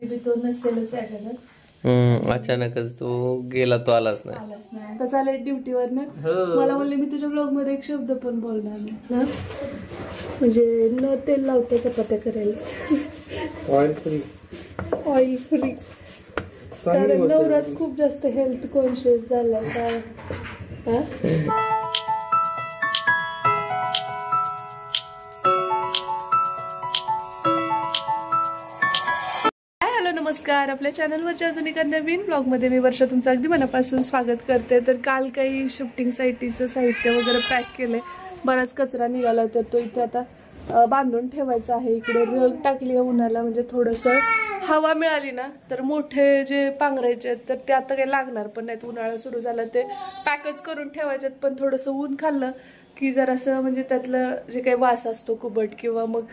मी तो नसेलच याच्याकडे. अचानकच तो गेला, तो आलाच नाही. आता चालेल ड्युटीवर ना. मला म्हणले मी तुझ्या ब्लॉग मध्ये एक शब्द पण बोलणार नाही, म्हणजे न तेल लावता चपात्या करायला. Oil free. कारण नवराच खूप जास्त हेल्थ कॉन्शियस झाला काय. नमस्कार, आपल्या चॅनलवरच्या अजून एका नवीन ब्लॉगमध्ये मी वर्षा तुमचं अगदी मनापासून स्वागत करते. तर काल काही शिफ्टिंग साईटीचं साहित्य वगैरे पॅक केलंय. बराच कचरा निघाला तर तो इथे आता बांधून ठेवायचा आहे. इकडे रग टाकली आहे उन्हाला, म्हणजे थोडंसं हवा मिळाली ना तर मोठे जे पांघरायचे आहेत तर ते आता काही लागणार पण नाहीत. उन्हाळा सुरू झाला ते पॅकच करून ठेवायचे, पण थोडंसं ऊन खाल्लं की जरासं म्हणजे त्यातलं जे काही वास असतो कुबट किंवा मग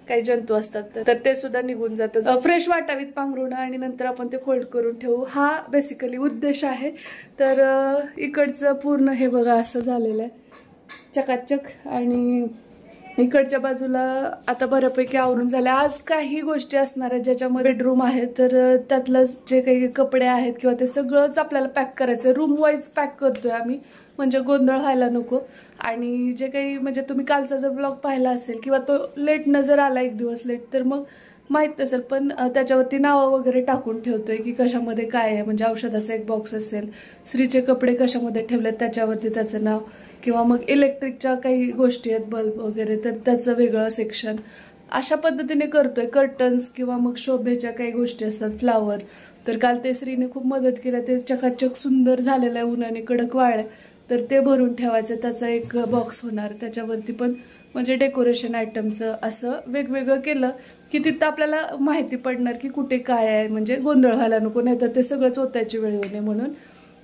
काही जंतू असतात तर ते सुद्धा निघून जातं. फ्रेश वाटावीत पांघरुणं आणि नंतर आपण ते फोल्ड करून ठेवू, हा बेसिकली उद्देश आहे. तर इकडचं पूर्ण हे बघा असं झालेलं आहे चकाचक, आणि इकडच्या बाजूला आता बऱ्यापैकी आवरून झालं. आज काही गोष्टी असणार आहेत ज्याच्यामध्ये बेडरूम आहे तर त्यातलं जे काही कपडे आहेत किंवा ते सगळंच आपल्याला पॅक करायचं. रूम वाईज पॅक करतोय आम्ही, म्हणजे गोंधळ व्हायला नको. आणि जे काही म्हणजे तुम्ही कालचा जर ब्लॉग पाहिला असेल किंवा तो लेट न जर आला एक दिवस लेट तर मग माहीत नसेल, पण त्याच्यावरती नावं वगैरे टाकून ठेवतोय की कशामध्ये काय आहे. म्हणजे औषधाचा एक बॉक्स असेल, स्त्रीचे कपडे कशामध्ये ठेवलेत त्याच्यावरती त्याचं नाव, किंवा मग इलेक्ट्रिकच्या काही गोष्टी आहेत बल्ब वगैरे तर त्याचं वेगळं सेक्शन. अशा पद्धतीने करतोय. कर्टन्स किंवा मग शोभेच्या काही गोष्टी असतात, फ्लावर, तर काल ते श्रीने खूप मदत केली. ते चकाचक सुंदर झालेलं आहे, उन्हाने कडक वाळलं तर ते भरून ठेवायचं. त्याचा एक बॉक्स होणार, त्याच्यावरती पण म्हणजे डेकोरेशन आयटमचं असं वेगवेगळं केलं की तिथं आपल्याला माहिती पडणार की कुठे काय आहे, म्हणजे गोंधळ व्हायला नको, नाही तर ते सगळंच ओतायची वेळ येऊ नये म्हणून.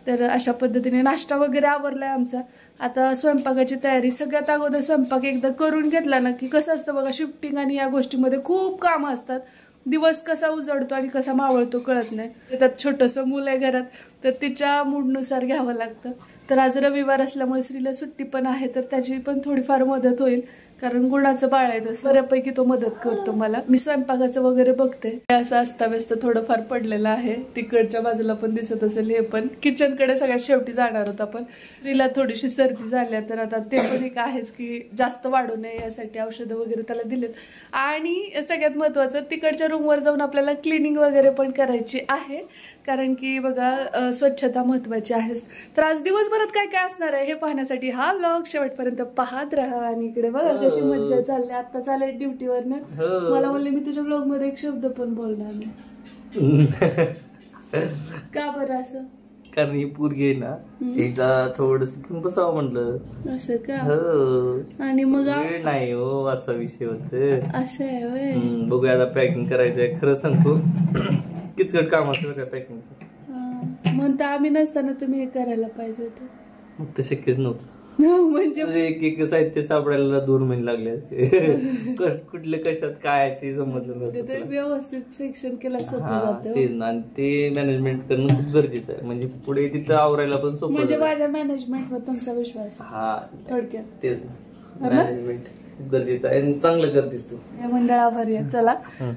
तर अशा पद्धतीने नाश्ता वगैरे आवरलाय आमचा. आता स्वयंपाकाची तयारी. सगळ्यात अगोदर स्वयंपाक एकदा करून घेतला ना की कसं असतं बघा, शिफ्टिंग आणि या गोष्टीमध्ये खूप कामं असतात. दिवस कसा उजळतो आणि कसा मावळतो कळत नाही. त्यात छोटंसं मूल आहे घरात तर तिच्या मूडनुसार घ्यावं लागतं. तर आज रविवार असल्यामुळे श्रीला सुट्टी पण आहे तर त्याची पण थोडीफार मदत होईल, कारण गुणाचं बाळ आहे तसं बऱ्यापैकी तो मदत करतो मला. मी स्वयंपाकाचं वगैरे बघते. असं अस्ताव्यस्त थोडंफार पडलेलं आहे. तिकडच्या बाजूला पण दिसत असेल. हे पण किचनकडे सगळ्यात शेवटी जाणार होता, पण श्रीला थोडीशी सर्दी झाली तर आता ते पण एक आहेच की जास्त वाढू नये यासाठी औषधं वगैरे त्याला दिलेत. आणि सगळ्यात महत्वाचं, तिकडच्या रूमवर जाऊन आपल्याला क्लिनिंग वगैरे पण करायची आहे, कारण की बघा स्वच्छता महत्वाची आहे. तर आज दिवसभरात काय काय असणार आहे हे पाहण्यासाठी हा व्लॉग शेवटपर्यंत पाहत राहा. आणि इकडे बघा कशी मज्जा चालली. आता चालले ड्युटीवर ना. मला म्हणले मी तुझ्या ब्लॉग मध्ये एक शब्द पण बोलणार नाही. का बरं असं? कारण ही पोरगी आहे ना, एकदा थोडस घेऊन बसावं म्हणलं. असं का? आणि मग नाही हो, असा विषय होत. असं आहे होय. बघूया आता पॅकिंग करायचंय. खरं सांगतो किचकट काम असतं का पॅकिंगचं. म्हणता आम्ही नसताना तुम्ही हे करायला पाहिजे होतं. मग ते शक्यच नव्हतं. म्हणजे एक एक साहित्य सापडायला 2 महिने लागले. कुठले कशात काय ते समजलं नसतं. व्यवस्थित सेक्शन केला सोपं जातं. तेच ना, आणि ते मॅनेजमेंट करणं खूप गरजेचं आहे. म्हणजे पुढे तिथं आवरायला पण सोपं. म्हणजे माझ्या मॅनेजमेंटवर तुमचा विश्वास? हा, थोडक्यात तेच ना, मॅनेजमेंट गरजेचं आहे आणि चांगलं करतेस तू. या मंडळ आभारी आहे. चला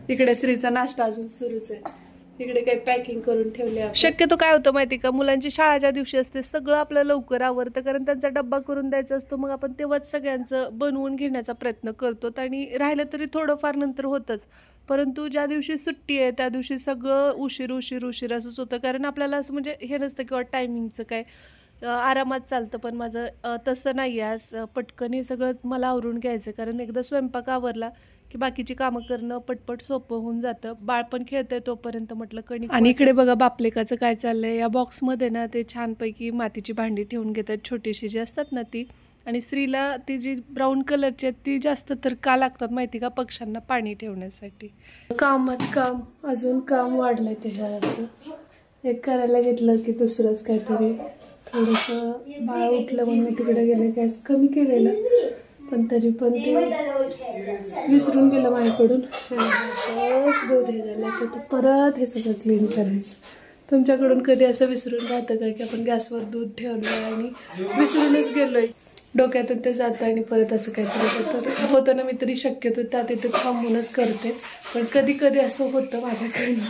इकडे श्रीचा नाश्ता अजून सुरूच आहे. इकडे काही पॅकिंग करून ठेवले. शक्यतो काय होतं माहिती का, मुलांची शाळा ज्या दिवशी असते सगळं आपलं लवकर आवरतं, कारण त्यांचा डब्बा करून द्यायचा असतो. मग आपण तेव्हाच सगळ्यांचं बनवून घेण्याचा प्रयत्न करतो आणि राहिलं तरी थोडंफार नंतर होतंच. परंतु ज्या दिवशी सुट्टी आहे त्या दिवशी सगळं उशीर असंच होतं, कारण आपल्याला असं म्हणजे हे नसतं किंवा टायमिंगचं काय, आरामात चालतं. पण माझं तसं नाही आहे. आज पटकन हे सगळं मला आवरून घ्यायचं, कारण एकदा स्वयंपाक आवरला की बाकीची कामं करणं पटपट सोपं होऊन जातं. बाळ पण खेळतंय तोपर्यंत म्हटलं कणी. आणि इकडे बघा बापलेकाचं काय चाललंय. या बॉक्समध्ये ना ते छानपैकी मातीची भांडी ठेवून घेतात, छोटीशी जी असतात ना ती. आणि स्त्रीला ती जी ब्राऊन कलरची आहेत ती जास्त तर का लागतात माहिती का, पक्ष्यांना पाणी ठेवण्यासाठी. कामात काम, अजून काम वाढलंय ते. असं एक करायला घेतलं की दुसरंच काहीतरी. थोडंसं बाळ उठलं म्हणून मी तिकडे गेले, गॅस कमी केलेलं, पण तरी पण ते विसरून गेलं माझ्याकडून. दूध हे झालं तर परत हे सगळं क्लीन करायचं. तुमच्याकडून कधी असं विसरून राहतं का की आपण गॅसवर दूध ठेवलं आणि विसरूनच गेलोय? डोक्यातून ते जातं आणि परत असं काहीतरी होतं ना. मी तरी शक्यतो त्या तिथे थांबूनच करते, पण कधी कधी असं होतं माझ्याकडनं.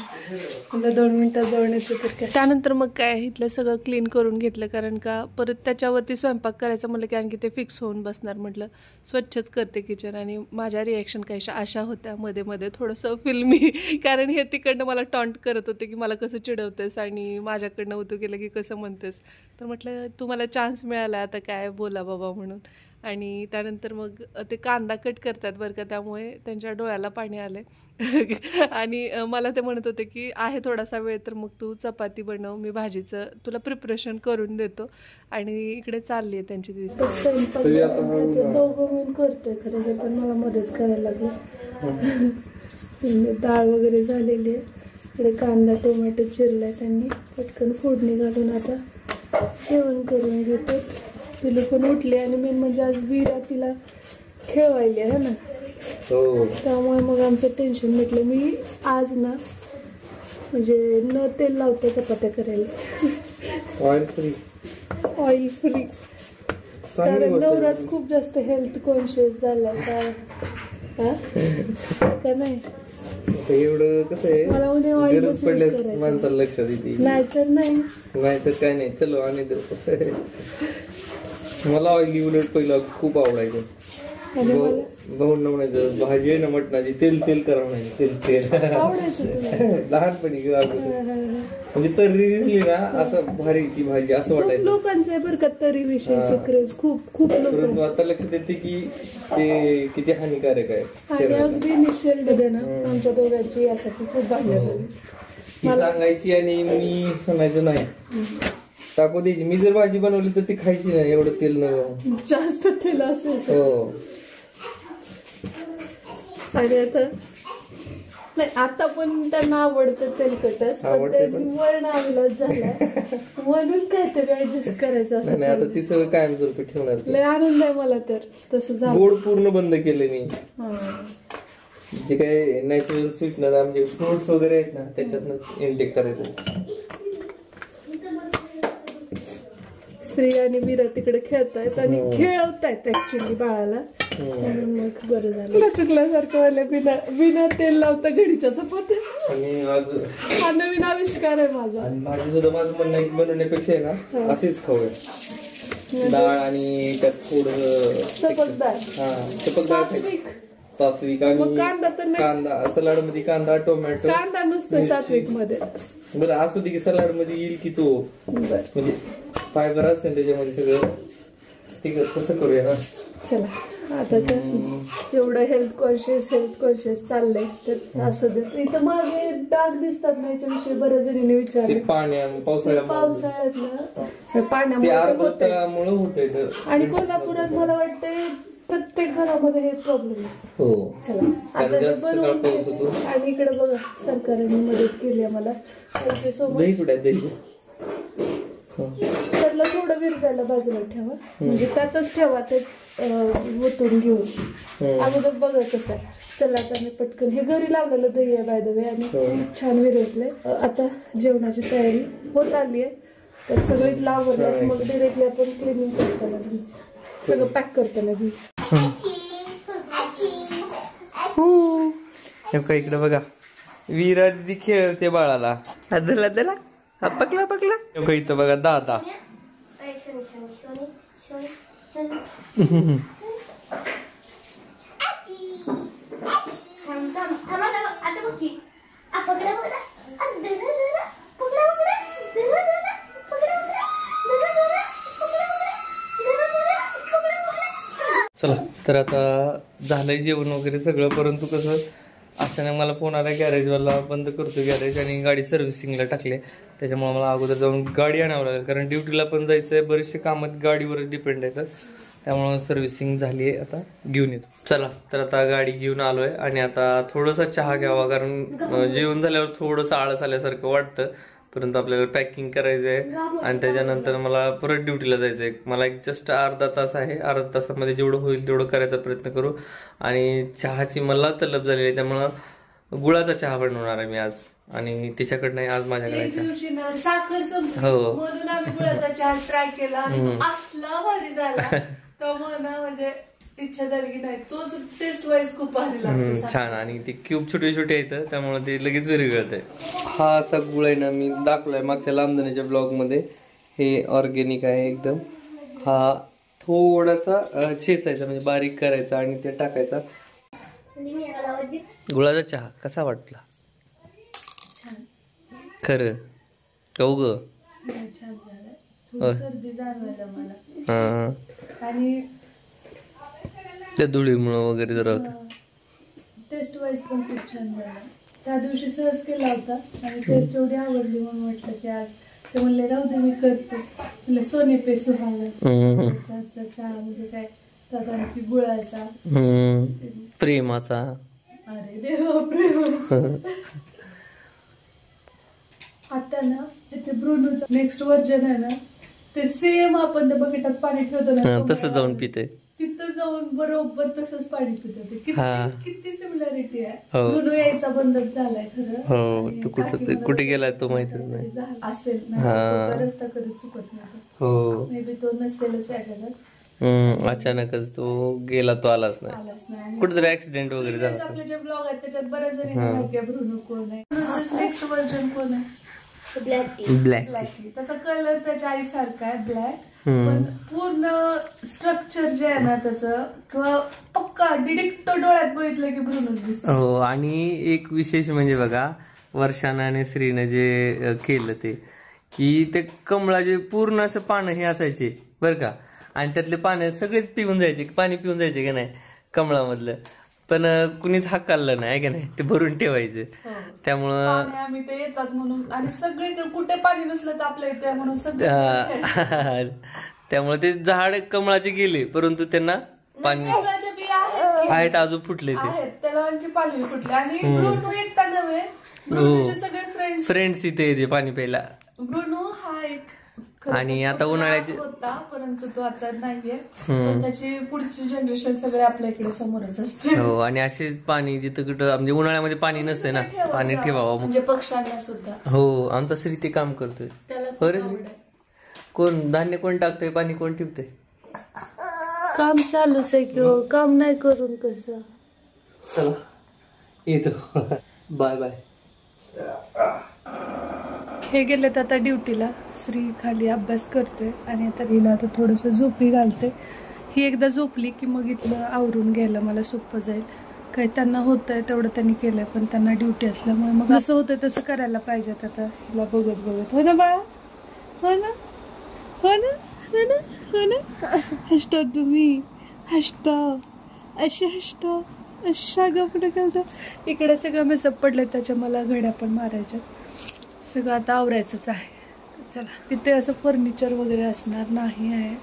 मला 2 मिनिटात जाऊन येतं तर काय. त्यानंतर मग काय इथलं सगळं क्लीन करून घेतलं, कारण का परत त्याच्यावरती स्वयंपाक करायचं म्हटलं की आणखी ते फिक्स होऊन बसणार. म्हटलं स्वच्छच करते किचन. आणि माझ्या रिॲक्शन काहीशा अशा होत्या मध्ये मध्ये थोडंसं फिल्मी, कारण हे तिकडनं मला टॉन्ट करत होते की मला कसं चिडवतेस आणि माझ्याकडनं होतं गेलं की कसं म्हणतेस. तर म्हटलं तुम्हाला चान्स मिळाला आता काय बोला बाबा म्हणून. आणि त्यानंतर मग ते कांदा कट करतात बरं का, त्यामुळे त्यांच्या डोळ्याला पाणी आले. आणि मला ते म्हणत होते की आहे थोडासा वेळ तर मग तू चपाती बनव, मी भाजीचं तुला प्रिपरेशन करून देतो. आणि इकडे चालली आहे त्यांची दिसत दोघं मिळून करतोय खरं हे, पण मला मदत करायला लागली. डाळ वगैरे झालेली आहे. इकडे कांदा टोमॅटो चिरलाय त्यांनी, पटकन फोडणी घालून आता जेवण करून घेतो. पिलू पण उठले आणि मेन म्हणजे आज वीरा तिला खेळवायली आहे ना, त्यामुळे मग आमचं टेन्शन मिटलं. मी आज ना म्हणजे न तेल लावता चपात्या करायला, ऑइल फ्री. कारण नवराच खूप जास्त हेल्थ कॉन्शियस झालाय का नाही. एवढं कसं आहे, मला उद्या ऑइल गरज पडल्यास माणसाला लक्षात येते, नाहीतर नाही काय नाही. चलो आणि मला ऑइली उलट पहिला खूप आवडायचं. भाऊंना म्हणायचं भाजी आहे ना मटणाची, तेल तेल करा म्हणायचं, तेल लहानपणी म्हणजे तर्री दिसली ना असं भारी ती भाजी असं वाटायचं. लोकांचं आहे बरं का तरी विषयीचं क्रेज खूप खूप. परंतु आता लक्षात येते की ते किती हानिकारक आहे. आणि अगदी निश्चित ना आमच्या दोघांची यासाठी खूप भांडणं झाली. सांगायची आणि मी म्हणायचं नाही, टाकू द्यायची. मी जर भाजी बनवली तर ती खायची नाही, एवढं तेल न जास्त तेल असेल. हो. आणि आता नाही, आता पण त्यांना आवडतं तेलकटच, वळण आविलाच झालाय म्हणून काहीतरी ऍडजस्ट करायचं असं. आता ती सगळं कायमस्वरूपी ठेवणार. लय आनंद आहे मला तर तसं झालं. गोड पूर्ण बंद केलं मी. जे काही नॅचरल स्वीटनर म्हणजे फ्रुट्स वगैरे आहेत ना त्याच्यातनच इंटेक करायचं. श्री आणि वीरा तिकडे खेळतायत आणि खेळवतायत ऍक्च्युली बाळाला, म्हणून मग बरं झालं. चुकल्यासारखं वाटलं, बिना तेल लावता घडीच्या चपात्या. आणि हा नवीन आविष्कार आहे माझा. आणि भाजी सुद्धा माझं म्हणणं आहे बनवण्यापेक्षा आहे ना असेच खाऊया, डाळ आणि त्यात थोडं सपकदार. सात्विक आणि कांदा सलाड मध्ये कांदा टोमॅटो. कांदा नसतो सात्विक मध्ये. बरं असू दे की सलाड मध्ये येईल की तो, म्हणजे फायबर असते त्याच्यामध्ये सगळं. ठीक आहे तसं करूया ना. चला आता तर एवढं हेल्थ कॉन्शियस चाललंय तर असं दे. इथं मागे डाग दिसतात ना, याच्याविषयी बऱ्याच जणींनी विचारले. पावसाळ्यात ना पाण्यामुळे होतंय. आणि कोल्हापुरात मला वाटतंय प्रत्येक घरामध्ये हे प्रॉब्लेम आहे. हो. चला आता हे बनवून. आणि इकडे बघा सरकारने मदत केली आम्हाला, थँक्यू सो मच. त्यातलं थोडं विरजायला बाजूला ठेवा, म्हणजे त्यातच ठेवा ते ओतून घेऊन. अगोदर बघा कसं आहे. चला आता मी पटकन, हे घरी लावलेलं दही आहे बाय द वे आणि छान विरजलंय. आता जेवणाची तयारी होत आली आहे, तर सगळीच लावल्यास मग डिरेक्टली आपण क्लिनिंग करताना सगळं पॅक करताना घेऊ. इकडे बघा वीरा दिदी खेळते बाळाला. अदला पकला पकला. इथं बघा दादा. चला तर आता झालंय जेवण वगैरे सगळं, परंतु कसं अचानक मला फोन आला गॅरेजवाला बंद करतो गॅरेज आणि गाडी सर्व्हिसिंगला टाकले. त्याच्यामुळे मला अगोदर जाऊन गाडी आणावं लागेल, कारण ड्युटीला पण जायचं आहे. बरेचसे कामात गाडीवरच डिपेंड आहेत, त्यामुळं सर्व्हिसिंग झाली आहे. आता घेऊन येतो. चला तर आता गाडी घेऊन आलोय आणि आता थोडासा चहा घ्यावा, कारण जेवण झाल्यावर थोडंसं आळस आल्यासारखं वाटतं. परंतु आपल्याला पॅकिंग करायचं आहे आणि त्याच्यानंतर मला परत ड्युटीला जायचं आहे. मला एक जस्ट अर्धा तास आहे, अर्धा तासामध्ये जेवढं होईल तेवढं करायचा प्रयत्न करू. आणि चहाची मला तलब झालेली आहे, त्यामुळं गुळाचा चहा बनवणार आहे मी आज, आणि तिच्याकडनं आज माझ्याकडे साखर हो म्हणून आम्ही गुळाचा चहा ट्राय केला, असला भारी झाला. तो मला म्हणजे इच्छा झाली की नाही तोच टेस्ट वाईज खूप भारी लागतो. छान. आणि ते क्यूब छोटे छोटे आहेत त्यामुळे ते लगेच विरघळत आहे. हा असा गुळ आहे ना, मी दाखवलाय मागच्या लांबदण्याच्या ब्लॉग मध्ये. हे ऑर्गेनिक आहे एकदम. हा थोडासा चेचायचा म्हणजे बारीक करायचा आणि ते टाकायचा. गुळाचा चहा कसा वाटला? खरं कौ ग? सर्दी जाणवायला मला आणि त्या धुळीमुळं वगैरे जरा होतं. टेस्ट वाईज पण खूप छान झाला. त्या दिवशी सहज केला होता आणि टेस्ट एवढी आवडली म्हणून म्हटलं की आज ते म्हणले राहू दे मी करतो. म्हणलं सोने पे सुहागा चहा म्हणजे काय त्यात आणखी गुळाचा प्रेमाचा. अरे देवा प्रेमाचा. आता ना ते ब्रुनोचं नेक्स्ट व्हर्जन आहे ना, ते सेम आपण त्या बकेटात पाणी ठेवतो ना तसं जाऊन पिते, तिथं जाऊन बरोबर तसंच पाणी पित. किती सिमिलॅरिटी आहे. ब्रुनो यायचा बंदच झालाय खरं. हो, तू कुठे गेलाय तो माहितच नाही असेल. रस्ता कधी चुकत नाही. हो, मे बी तो नसेलच याच्यात. अचानकच तो गेला, तो आलाच नाही. कुठेतरी ऍक्सिडेंट वगैरे झाला. आपले जे ब्लॉग आहेत त्याच्यात बऱ्याच जणांना माहिती आहे ब्रुनो कोण आहे. ब्रुनोचं नेक्स्ट व्हर्जन कोण आहे? ब्लॅक. त्याचा कलर त्याच्या आईसारखा आहे ब्लॅक, पण पूर्ण स्ट्रक्चर जे आहे ना त्याचं किंवा पक्का डिडिक्ट डोळ्यात बघितलं की ब्रुनोच दिसतो. हो, आणि एक विशेष म्हणजे बघा, वर्षानं आणि श्रीनं जे केलं ते की ते कमळाचे पूर्ण असं पानं हे असायचे बरं का, आणि त्यातले पानं सगळेच पिऊन जायचे, पाणी पिऊन जायचे का नाही कमळामधलं, पण कुणीच हाकाललं नाही का नाही, ते भरून ठेवायचे. त्यामुळं आम्ही ते येतात म्हणून, आणि सगळे कुठे पाणी नसलं तर आपल्या इथे म्हणून सगळं. त्यामुळे ते झाड कमळाचे गेले, परंतु त्यांना पाणी आहेत अजून फुटले ते, त्याला आणखी पालवी फुटले. आणि ब्रुनो एकटा नव्हे, ब्रुनोचे सगळे फ्रेंड्स इथे येते पाणी प्यायला. ब्रुनो हा एक आणि आता उन्हाळ्याचे होता, परंतु तो आता नाहीये. त्याची पुढची जनरेशन सगळे आपल्या इकडे समोरच असते. हो, आणि असेच पाणी जिथं कुठं म्हणजे उन्हाळ्यामध्ये पाणी नसते ना, पाणी ठेवावं म्हणजे पक्ष्यांना सुद्धा. हो, आमचा श्री ते काम करतोय. कोण धान्य कोण टाकतंय, पाणी कोण ठेवतंय? काम चालूच आहे किंवा काम नाही करून कसं. चला येतो, बाय बाय. हे गेलेत आता ड्युटीला. श्री खाली अभ्यास करतोय आणि आता हिला आता थोडंसं झोपी घालते. ही एकदा झोपली की मग इथलं आवरून घ्यायला मला सोपं जाईल. काही त्यांना होतंय तेवढं त्यांनी केलंय, पण त्यांना ड्युटी असल्यामुळे मग जसं होतंय तसं करायला पाहिजेत. आता हिला बघत बघत. हो ना बाळा, हो ना, हो ना, हो ना, हो ना. हसतो तुम्ही, हसतो अशी हसतो अशा गपडं करतो. इकडे सगळं मेसअप पडले, त्याच्या मला घड्या पण मारायच्या. सगळं आता आवरायचंच आहे. चला, तिथे असं फर्निचर वगैरे असणार नाही आहे,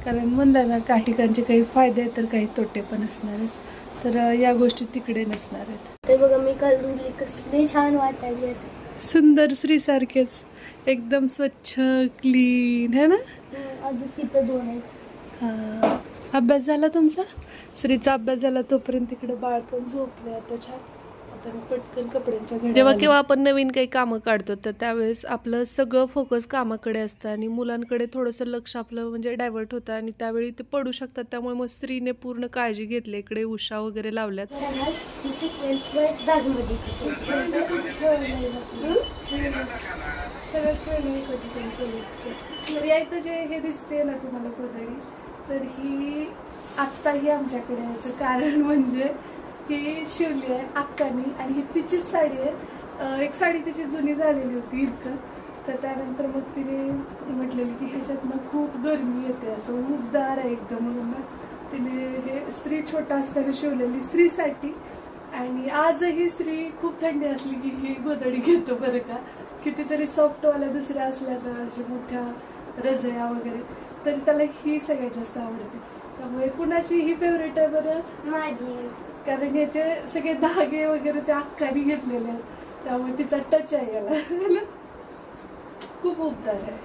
कारण म्हणलं ना काही ठिकाणचे काही फायदे आहेत तर काही तोटे पण असणारच. तर या गोष्टी तिकडे नसणार आहेत. ते बघा मी कलरुली कसली छान वाटायली. सुंदर श्रीसारखेच एकदम स्वच्छ क्लीन है ना. अजून तिथं दोन आहेत. हा, अभ्यास झाला तुमचा? श्रीचा अभ्यास झाला तोपर्यंत तिकडे बाळ पण झोपले. आता छान. आता मी पटकन कपड्यांच्या घड्या. जेव्हा केव्हा आपण नवीन काही कामं काढतो तर त्यावेळेस आपलं सगळं फोकस कामाकडे असतं आणि मुलांकडे थोडंसं लक्ष आपलं म्हणजे डायव्हर्ट होतं आणि त्यावेळी ते पडू शकतात. त्यामुळे मग स्त्रीने पूर्ण काळजी घेतली. इकडे उषा वगैरे लावल्यात. तर यायचं जे हे दिसते ना तुम्हाला कोथळी, तर ही आत्ताही आमच्याकडे यायचं कारण म्हणजे ही शिवली आहे अक्कानी आणि ही तिचीच साडी आहे. एक साडी तिची जुनी झालेली होती इतकं, तर त्यानंतर मग तिने म्हटलेली की ह्याच्यातनं खूप गरमी येते, असं उबदार आहे एकदम, म्हणून तिने हे श्री छोटा असताना शिवलेली श्रीसाठी. आणि आजही श्री खूप थंडी असली की ही गोधडी घेतो बरं का. किती जरी सॉफ्टवाल्या दुसऱ्या असल्या तर अशा मोठ्या रजया वगैरे, तरी त्याला ही सगळ्यात जास्त आवडते. त्यामुळे कुणाची ही फेवरेट आहे बरं? माझी. कारण याचे सगळे धागे वगैरे त्या अक्कानी घेतलेले आहेत, त्यामुळे तिचा टच आहे याला. खूप उबदार आहे.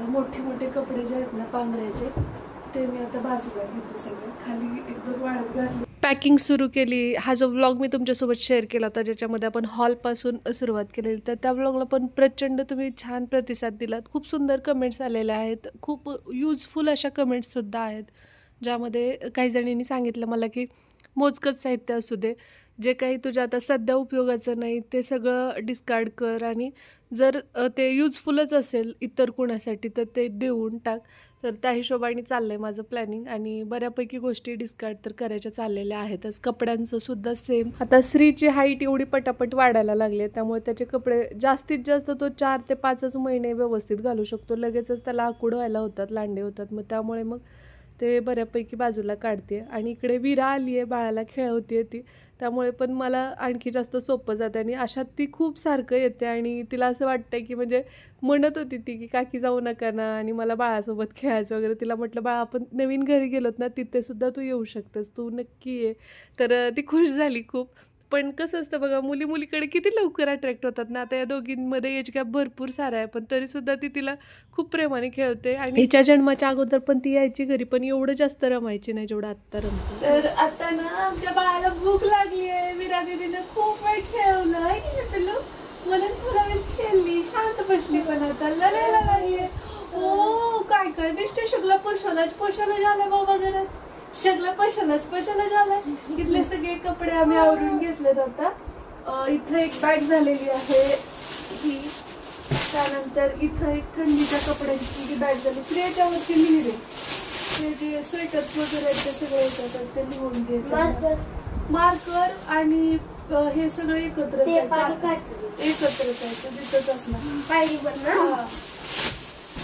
मोठे मोठे कपडे जे आहेत ना पांघरायचे, ते मी आता बाजूला घेते. सगळे खाली एक दोन वाळत घातले. पॅकिंग सुरू केली. हा जो व्लॉग मी तुमच्यासोबत शेअर केला होता ज्याच्यामध्ये आपण हॉलपासून सुरुवात केलेली, तर त्या व्लॉगला पण प्रचंड तुम्ही छान प्रतिसाद दिलात. खूप सुंदर कमेंट्स आलेल्या आहेत, खूप युजफुल अशा कमेंट्ससुद्धा आहेत, ज्यामध्ये काही जणींनी सांगितलं मला की मोजकंच साहित्य असू दे, जे काही तुझ्या आता सध्या उपयोगाचं नाही ते सगळं डिस्कार्ड कर, आणि जर ते युजफुलच असेल इतर कोणासाठी तर ते देऊन टाक. तर त्या हिशोबाने चाललं आहे माझं प्लॅनिंग, आणि बऱ्यापैकी गोष्टी डिस्कार्ड तर करायच्या चाललेल्या आहेतच. कपड्यांचं सुद्धा सेम. आता स्त्रीची हाईट एवढी पटापट वाढायला लागली आहे, त्यामुळे त्याचे कपडे जास्तीत जास्त तो 4 ते 5 महिने व्यवस्थित घालू शकतो. लगेचच त्याला आकुड व्हायला होतात, लांडे होतात. मग त्यामुळे मग ते बऱ्यापैकी बाजूला काढते. आणि इकडे विरा आली आहे, बाळाला खेळवते ती, त्यामुळे पण मला आणखी जास्त सोपं जाते. आणि अशात ती खूप सारखं येते आणि तिला असं वाटतं की म्हणजे म्हणत होती ती की काकी जाऊ नका ना, आणि मला बाळासोबत खेळायचं वगैरे. तिला म्हटलं बाळा आपण नवीन घरी गेलोत ना, तिथे सुद्धा तू येऊ शकतेस, तू नक्की ये. तर ती खुश झाली खूप. पण कसं असतं बघा, मुलीकडे किती लवकर अट्रॅक्ट होतात ना. आता या दोघींमध्ये एज गॅप भरपूर सारा आहे, पण तरीसुद्धा ती तिला खूप प्रेमाने खेळते. आणि हिच्या जन्माच्या अगोदर पण ती यायची घरी, पण एवढं जास्त रमायची नाही जेवढं आत्ता रमते. तर आता ना आमच्या बाळाला भूक लागली आहे. विरा दीदीनं खूप वेळ खेळवलं आहे की पिल्लू, म्हणून थोडा वेळ खेळली, शांत बसली. पण आता ललायला लागली. हो काय काय दिसते, सगळं पशाला झालं बाबा घरात, सगळं पशाला झालंय. इथले सगळे कपडे आम्ही आवरून घेतलेत. आता इथं एक बॅग झालेली आहे ही, त्यानंतर इथं एक थंडीच्या कपड्यांची बॅग झाली. स्त्रियाच्यावरती लिहिले ते जे स्वेटर्स वगैरे आहेत ते सगळे येतात, ते लिहून घ्यायचे. मार्कर आणि हे सगळे एकत्रच आहे, तिथंच असणार.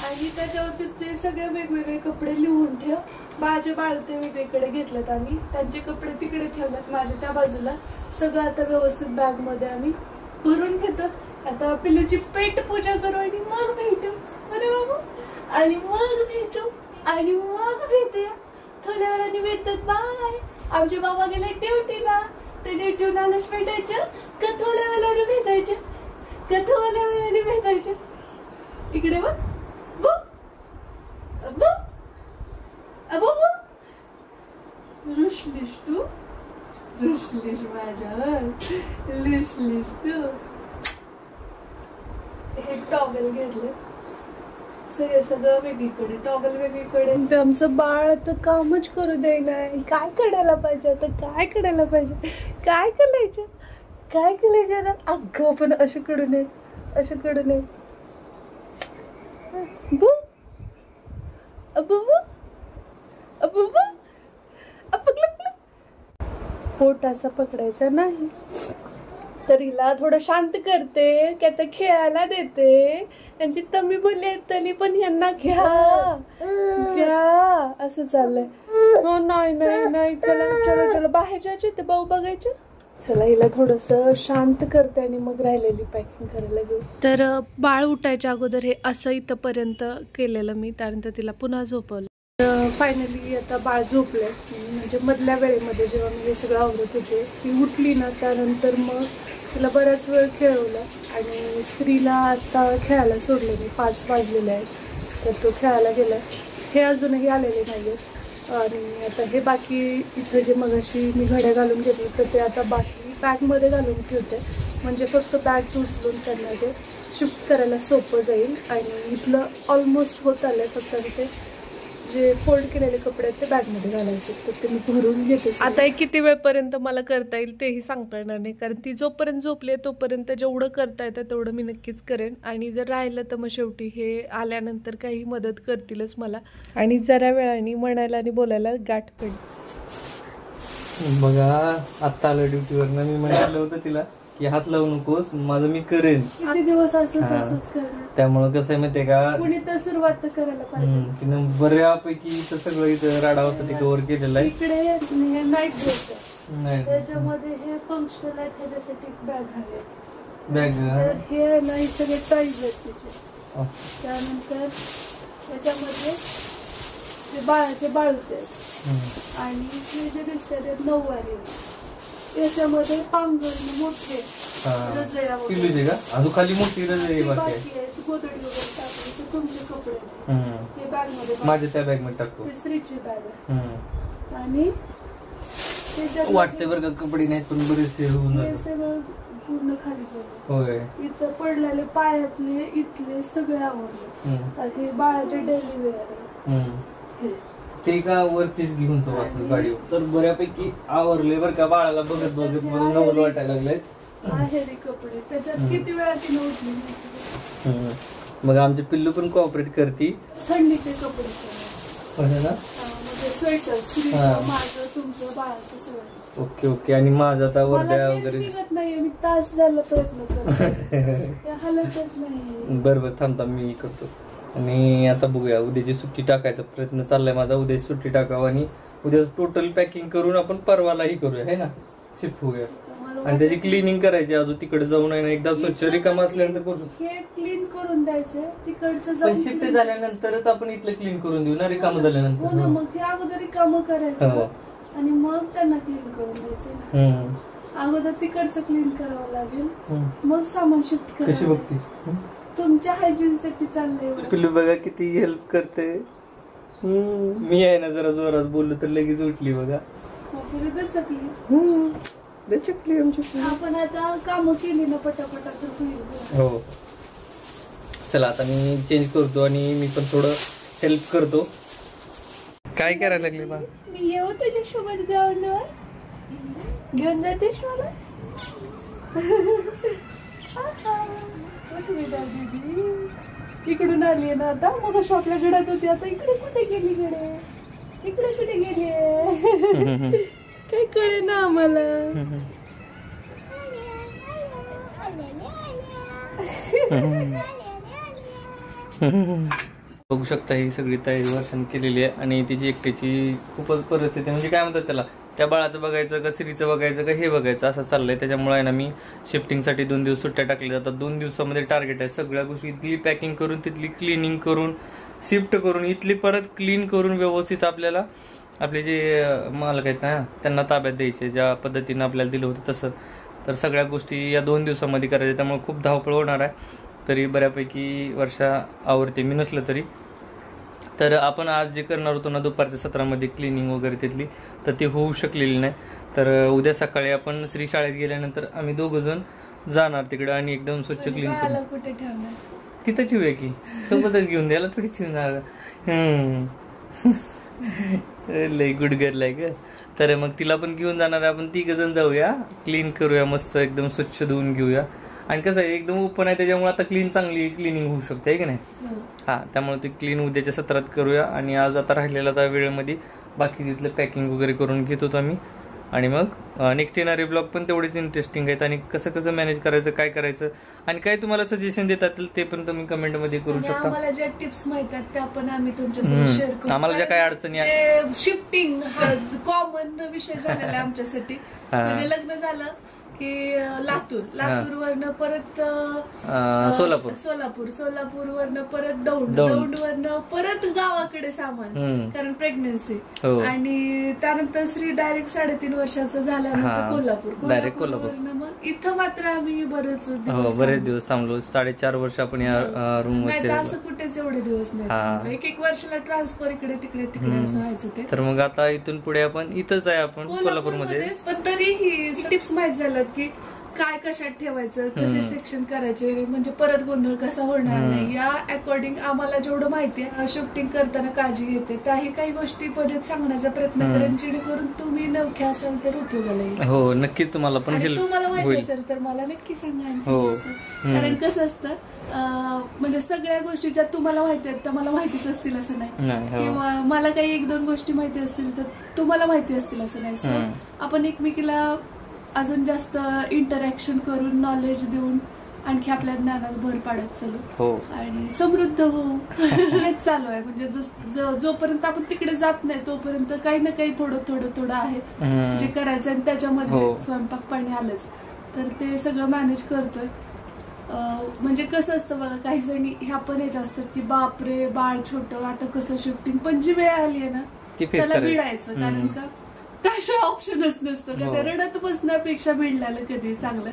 आणि त्याच्यावरती ते सगळे वेगवेगळे कपडे लिहून ठेव. माझे बाळ ते वेगळीकडे घेतलेत आम्ही, त्यांचे कपडे तिकडे ठेवलेत, माझे त्या बाजूला. सगळं आता व्यवस्थित बॅग मध्ये आम्ही भरून घेतो. आता पिल्लूची पेट पूजा करू आणि मग भेटू. अरे बाबा, आणि मग भेटू आणि मग भेटूया. थोड्या वेळाने भेटतात. बाय. आमचे बाबा गेले ड्युटीला, ते ड्युटीहून आल्यास भेटायचं का थोड्या वेळाने भेटायचं, का थोड्या वेळाने भेटायचं. इकडे बघ, रुसलीस तू, रुसलीस माझ्यावर, रुसलीस तू. हे टॉवेल घेतले सगळं वेगळीकडे, टॉवेल वेगळीकडे. आमचं बाळ तर कामच करू दे नाही. काय करायला पाहिजे आता, काय करायला पाहिजे, काय करायचं आता. अगं पण असं करू नये, असं करू नये. पोट असा पकडायचा नाही. तर हिला थोडं शांत करते की आता खेळायला देते. त्यांची तम्मी बोलली आहे तरी पण यांना घ्या असं चाललंय. हो नाही चला बाहेर जायचे ते भाऊ बघायचे. चला हिला थोडस शांत करते आणि मग राहिलेली पॅकिंग करायला घेऊ. तर बाळ उठायच्या अगोदर हे असं इथंपर्यंत केलेलं मी, त्यानंतर तिला पुन्हा झोपवलं. फायनली आता बाळ झोपले, म्हणजे मधल्या वेळेमध्ये जेव्हा मी हे सगळं आवरत होते ती उठली ना, त्यानंतर मग तिला बराच वेळ खेळवलं. आणि स्त्रीला आता खेळायला सोडले मी, 5 वाजलेले आहेत, तर तो खेळायला गेला. हे अजूनही आलेले नाही आहेत. आणि आता हे बाकी इथं जे मगाशी मी घड्या घालून घेतली तर ते आता बाकी बॅगमध्ये घालून ठेवते, म्हणजे फक्त बॅग्स उचलून त्यांना ते शिफ्ट करायला सोपं जाईल. आणि इथलं ऑलमोस्ट होत आलं आहे, फक्त ते जे फोल्ड केलेले कपडे आहेत ते बॅगमध्ये घालायचे, तर ते मी भरून घेते. आता एक किती वेळपर्यंत मला करता येईल तेही सांगता येणार नाही, कारण ती जोपर्यंत झोपली तोपर्यंत जेवढं करता येतं तेवढं मी नक्कीच करेन. आणि जर राहिलं तर मग शेवटी हे आल्यानंतर काही मदत करतीलच मला. आणि जरा वेळाने म्हणायला आणि बोलायला गाठ पडली. बघा आत्ता आलं ड्युटीवरनं, मी म्हटलं होतं तिला की हात लावू नकोस, माझं मी करेन. किती दिवस असंच करणार. त्यामुळे कसं आहे माहितीये का, कुणी तर सुरुवात तर करायला पाहिजे. तिनं बऱ्यापैकी इथं सगळं इथं राडा होता ते कव्हर केलेलं आहे. इकडे नाईट ड्रेस आहे, त्याच्यामध्ये हे फंक्शनल आहे, त्याच्यासाठी बॅग आहे. तर हे आहे ना, हे सगळे टॉईज आहेत तिचे. त्यानंतर त्याच्यामध्ये ते बाळाचे बाळूते आहेत. आणि हे जे दिसतात ते 9 वारी, याच्यामध्ये पांघर मोठे रजया वगैरे का, अजून खाली मोठी रजई बाकी आहे. गोधडी वगैरे टाकली ते तुमचे कपडे हे बॅग मध्ये, माझ्या त्या बॅग मध्ये टाकतो. स्त्रीची बॅग आहे. आणि त्याच्यात वाटते बरं का कपडे नाहीत पण बरेचसे होऊन हे जातात. सगळं पूर्ण खाली पडलं. होय. इथं पडलेले पायातले इथले सगळे आवडले. तर हे बाळाचे डेली वेअर आहे. हे. ते का वरतीच घेऊन जाऊ असं गाडीवर तर बऱ्यापैकी आवरले बरं का बाळाला बघत बघत मला नवल वाटायला लागलंय. आहेरी कपडे त्याच्यात किती वेळा तिने उठली माहिती का? मग आमची पिल्लू पण कोऑपरेट करती. थंडीचे कपडे म्हणजे ना म्हणजे स्वेटर स्त्रीचं माझं तुमचं बाळाचं सगळं. Okay okay. आणि माझं आता मला वरड्या तेच वगैरे निघत नाही मी तास झाला प्रयत्न करते हलतच नाही. बरोबर थांबता मी करतो. आणि आता बघूया उद्याची सुट्टी टाकायचा प्रयत्न चाललाय माझा. उद्याची सुट्टी टाकावं आणि उद्या टोटल पॅकिंग करून आपण परवालाही करूया है ना शिफ्ट होऊया. आणि त्याची क्लिनिंग करायची अजून तिकडे जाऊन आहे ना एकदा स्वच्छ रिकाम असल्यानंतर करू शकतो. हे क्लीन करून द्यायचं तिकडचं पण जाऊन शिफ्ट झाल्यानंतरच आपण इथलं क्लीन करून देऊ ना रिकाम हो ना झाल्यानंतर. मग हे अगोदर कामं करायचं आणि मग त्यांना क्लीन करून द्यायचं. अगोदर तिकडचं क्लीन करावं लागेल मग सामान शिफ्ट कशी करावं. बघती तुमच्या हायजीन साठी चाललंय. पिल्लू बघा किती हेल्प करते. मी आहे ना जरा जोरात बोललो तर लगेच उठली बघा. चकली आमची. आपण आता काम केली ना पटापटा तर होईल. हो चला आता मी चेंज करतो आणि मी पण थोडं हेल्प करतो. काय करायला लागले बा? मी येऊ तुझ्या सोबत ग्राउंडवर घेऊन जातेस मला. इकडून आली ना आता मग शॉपला घडत होती आता इकडे कुठे गेली गडे इकडे कुठे गेली काही कळे ना आम्हाला. बघू शकता ही सगळी तयारी वर्षांनी केलेली आहे आणि तिची एकट्याची खूपच परिस्थिती म्हणजे काय म्हणतात त्याला त्या बाळाचं बघायचं का सिरीचं बघायचं का हे बघायचं असं चाललंय. त्याच्यामुळे आहे ना मी शिफ्टिंगसाठी 2 दिवस सुट्ट्या टाकल्या जातात. 2 दिवसामध्ये टार्गेट आहे सगळ्या गोष्टी इथली पॅकिंग करून तिथली क्लिनिंग करून शिफ्ट करून इथली परत क्लीन करून व्यवस्थित आपल्याला आपले जे मालक आहेत ना त्यांना ताब्यात द्यायचे ज्या पद्धतीनं आपल्याला दिलं होतं तसं. तर सगळ्या गोष्टी या 2 दिवसामध्ये करायच्या त्यामुळे खूप धावपळ होणार आहे. तरी बऱ्यापैकी वर्षा आवडते मी नसलं तरी. तर आपण आज जे करणार होतो ना दुपारच्या सत्रामध्ये क्लिनिंग वगैरे तिथली तर ती होऊ शकलेली नाही. तर उद्या सकाळी आपण श्री शाळेत गेल्यानंतर आम्ही 2 जण जाणार तिकडे आणि एकदम स्वच्छ क्लीन करू. कुठे ठेवणार तिथं ठेवूया की सोबतच घेऊन द्यायला थोडी ठेवणार. लय गुड गर्ल आहे ग. तर मग तिला पण घेऊन जाणार आहे आपण 3 जण जाऊया क्लीन करूया मस्त एकदम स्वच्छ धुवून घेऊया. आणि कसं आहे एकदम ओपन आहे त्याच्यामुळे आता चांगली क्लिनिंग होऊ शकते आहे की नाही. हा त्यामुळे ते क्लीन उद्याच्या सत्रात करूया. आणि आज आता राहिलेला त्या वेळेमध्ये बाकी तिथलं पॅकिंग वगैरे करून घेत होतो आम्ही. आणि मग नेक्स्ट येणारे ब्लॉग पण तेवढेच इंटरेस्टिंग आहेत आणि कसं मॅनेज करायचं काय करायचं आणि काय तुम्हाला सजेशन देता येतील ते पण तुम्ही कमेंटमध्ये करू शकता. आम्हाला ज्या टिप्स माहित आहेत त्या पण आम्ही तुमच्यासोबत शेअर करू. आम्हाला ज्या काय अडचणी आहेत शिफ्टिंग हा कॉमन विषय झालेला आहे आमच्यासाठी. म्हणजे लग्न झालं की लातूर वरनं परत सोलापूर वरनं परत दौंड वरनं परत गावाकडे सामान कारण प्रेग्नन्सी. आणि त्यानंतर श्री डायरेक्ट 3.5 वर्षाचं झाल्यानंतर कोल्हापूर मग इथं मात्र आम्ही बरेच दिवस थांबलो. 4.5 वर्ष आपण या रूम मध्ये. असं कुठेच एवढे दिवस नाही. एक वर्षाला ट्रान्सफर इकडे तिकडे असं व्हायचं ते. तर मग आता इथून पुढे आपण इथंच आहे आपण कोल्हापूरमध्ये. पण तरीही टिप्स माहित झाल्यात की काय कशात ठेवायचं कसे सेक्शन करायचे म्हणजे परत गोंधळ कसा होणार नाही. या अकॉर्डिंग आम्हाला जेवढं माहिती आहे शिफ्टिंग करताना काळजी घेते त्याही काही गोष्टी पद्धत सांगण्याचा प्रयत्न करेन जेणेकरून तुम्ही नवख्या असाल तर उपयोगाला येईल. हो नक्की तुम्हाला पण तुम्हाला माहिती असेल तर मला नक्की सांगा. कारण कसं असतं म्हणजे सगळ्या गोष्टी ज्या तुम्हाला माहिती आहेत त्या मला माहितीच असतील असं नाही किंवा मला काही 1-2 गोष्टी माहिती असतील तर तुम्हाला माहिती असतील असं नाही. सो आपण एकमेकीला अजून जास्त इंटरॅक्शन करून नॉलेज देऊन आणखी आपल्या ज्ञानात भर पाडत चालू आणि समृद्ध होऊ हेच चालू आहे. म्हणजे जोपर्यंत आपण तिकडे जात नाही तोपर्यंत काही ना काही थोडं आहे जे करायचं आणि त्याच्यामध्ये स्वयंपाक पाणी आलंच तर ते सगळं मॅनेज करतोय. म्हणजे कसं असतं बघा काही जणी ह्या पण याच्या असतात की बापरे बाळ छोटं आता कसं शिफ्टिंग. पण जी वेळ आली आहे ना त्याला भिडायचं कारण का त्याशिवाय ऑप्शनच नसतं का. त्या रडत बसण्यापेक्षा भिडलेलं कधी चांगलं.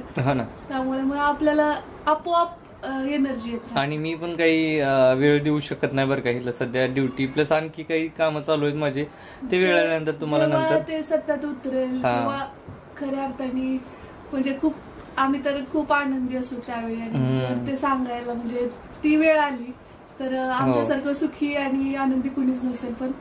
त्यामुळे मग आपल्याला आपोआप एनर्जी येत. आणि मी पण काही वेळ देऊ शकत नाही बरं का हिला सध्या, ड्युटी प्लस आणखी काही कामं चालू आहेत माझे, ते वेळ आल्यानंतर तुम्हाला नंतर ते सत्यात उतरेल किंवा खऱ्या अर्थाने म्हणजे खूप आम्ही तर खूप आनंदी असू त्यावेळी, आणि जर ते सांगायला म्हणजे ती वेळ आली तर आमच्यासारखं सुखी आणि आनंदी कुणीच नसेल. पण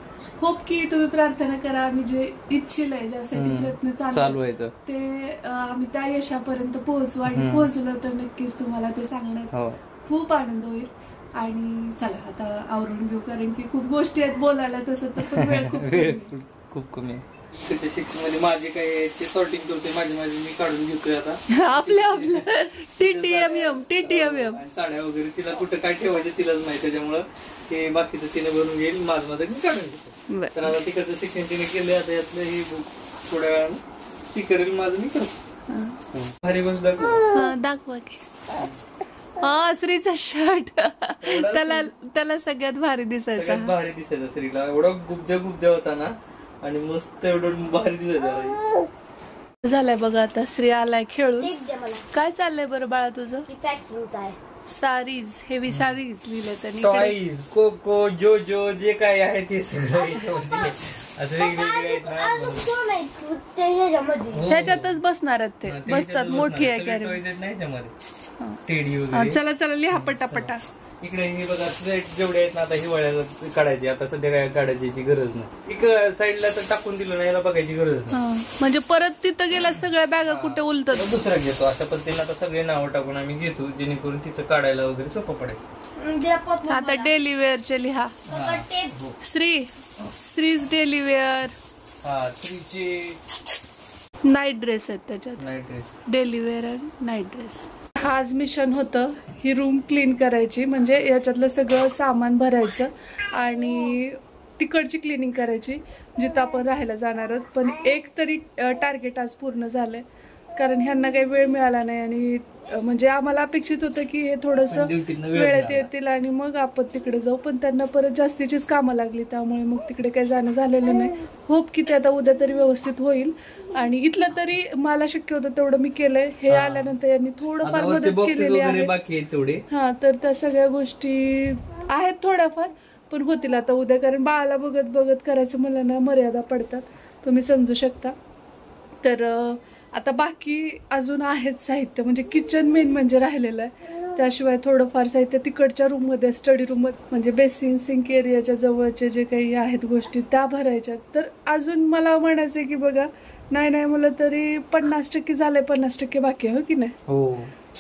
होप की तुम्ही प्रार्थना करा, आम्ही जे इच्छिल आहे, ज्यासाठी प्रयत्न चालू आहे ते आम्ही त्या यशापर्यंत पोहोचू, आणि पोहोचलो तर नक्कीच तुम्हाला ते सांगण्यात खूप आनंद होईल. आणि चला आता आवरून घेऊ, कारण की खूप गोष्टी आहेत बोलायला, तसं तर पण वेळ खूप कमी आहे. मध्ये माझे काय ते सॉर्टिंग करतोय, माझी मी काढून घेतोय आता आपल्या TTMM साड्या वगैरे, तिला कुठं काय ठेवायचं तिलाच माहिती, त्याच्यामुळं ते बाकीचं तिने भरून घेईल, माझं मी काढून घेतो. तर आता तिकडचं शिक्षण तिने केलं, आता यातलं ही थोड्या वेळानं ती करेल, माझं मी करतो. भारी गोष्ट दाखवा की श्रीचा शर्ट, त्याला सगळ्यात भारी दिसायचा, भारी दिसायचा श्रीला, एवढा गुब्द्या होता ना, आणि मस्त एवढं भारी दिसायचं. झालंय बघा आता श्री आलाय खेळून. काय चाललंय बरं बाळा तुझं? सारीज, हेवी सारीज लिहिलंय त्यांनी, टॉईज, कोको, जो जे काय आहे ते सगळं त्याच्यातच बसणार आहेत, ते बसतात, मोठी आहे टेडी वगैरे. चला लिहा पटापटा. इकडे हे बघा स्वेट जेवढे आहेत ना, आता हिवाळ्याला काढायची, आता सध्या काय काढायची गरज नाही. इकडे साईडला तर टाकून दिलं नाही, याला बघायची गरज नाही. म्हणजे परत तिथं गेला सगळ्या बॅगा कुठे उलटत, दुसरा घेतो. अशा पद्धतीने आता सगळे नावं टाकून आम्ही घेतो, जेणेकरून तिथं काढायला वगैरे सोपं पडेल. आता डेली वेअरचे लिहा. श्रीज डेली वेअर, श्रीचे नाईट ड्रेस आहेत त्याच्यात, नाईट ड्रेस, डेली वेअर आणि नाईट ड्रेस. आज मिशन होतं ही रूम क्लीन करायची, म्हणजे याच्यातलं सगळं सामान भरायचं आणि तिकडची क्लिनिंग करायची जिथं आपण राहायला जाणार आहोत. पण एक तरी टार्गेट आज पूर्ण झालंय, कारण ह्यांना काही वेळ मिळाला नाही, आणि म्हणजे आम्हाला अपेक्षित होतं की हे थोडंसं वेळेत येतील आणि मग आपण तिकडे जाऊ, पण त्यांना परत जास्तीचीच कामं लागली, त्यामुळे मग तिकडे काही जाणं झालेलं नाही. होप की ते आता उद्या तरी व्यवस्थित होईल. आणि इथलं तरी मला शक्य होतं तेवढं मी केलंय. हे आल्यानंतर यांनी थोडंफार मदत केलेली आहे. हा, तर त्या सगळ्या गोष्टी आहेत थोड्याफार, पण होतील आता उद्या, कारण बाळाला बघत करायचं म्हणलं ना मर्यादा पडतात, तुम्ही समजू शकता. तर आता बाकी अजून आहेत साहित्य, म्हणजे किचन मेन म्हणजे राहिलेलं आहे, त्याशिवाय थोडंफार साहित्य तिकडच्या रूममध्ये, स्टडी रूममध्ये, म्हणजे बेसिन सिंक एरियाच्या जवळचे जे काही आहेत गोष्टी त्या भरायच्या. तर अजून मला म्हणायचं की बघा, नाही मला तरी 50% झालंय, 50% बाकी आहे, हो की नाही?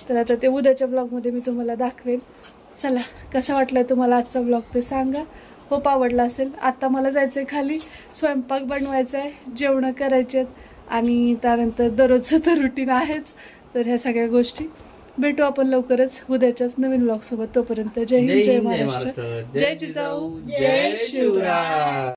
तर आता ते उद्याच्या ब्लॉगमध्ये मी तुम्हाला दाखवेन. चला, कसा वाटलाय तुम्हाला आजचा ब्लॉग ते सांगा. खूप आवडला असेल. आता मला जायचंय खाली, स्वयंपाक बनवायचा आहे, जेवण करायचे, आणि त्यानंतर दररोजचं तर रुटीन आहेच. तर ह्या सगळ्या गोष्टी भेटू आपण लवकरच उद्याच्याच नवीन ब्लॉग सोबत. तोपर्यंत जय हिंद, जय महाराष्ट्र, जय जिजाऊ, जय शिवराय.